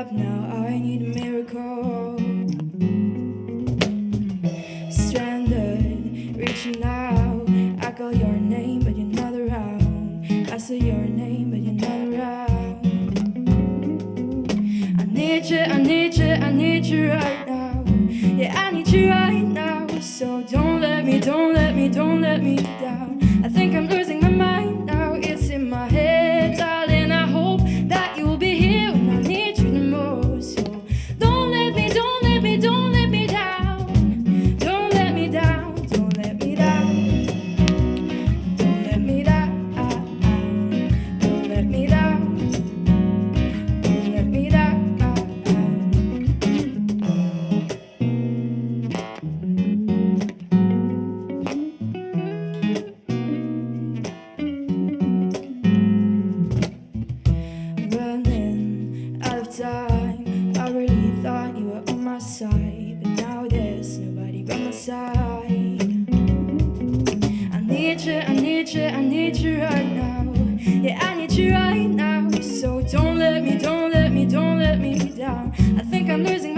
up now, I need a miracle. Stranded, reaching out, I call your name but you're not around. I say your name but you're not around. I need you, I need you, I need you right now. Yeah, I need you right now. So don't let me, don't let me, don't let me down. I think I'm losing my mind now, it's in my head, darling. I hope that you'll be here when I need you the most. So don't let me, don't let me, don't let me down. Don't let me down, don't let me down. Don't let me down, don't let me down. Don't let me down. Running out of time, I really thought you were on my side, but now there's nobody by my side. I need you, I need you, I need you right now. Yeah, I need you right now. So don't let me, don't let me, don't let me down. I think I'm losing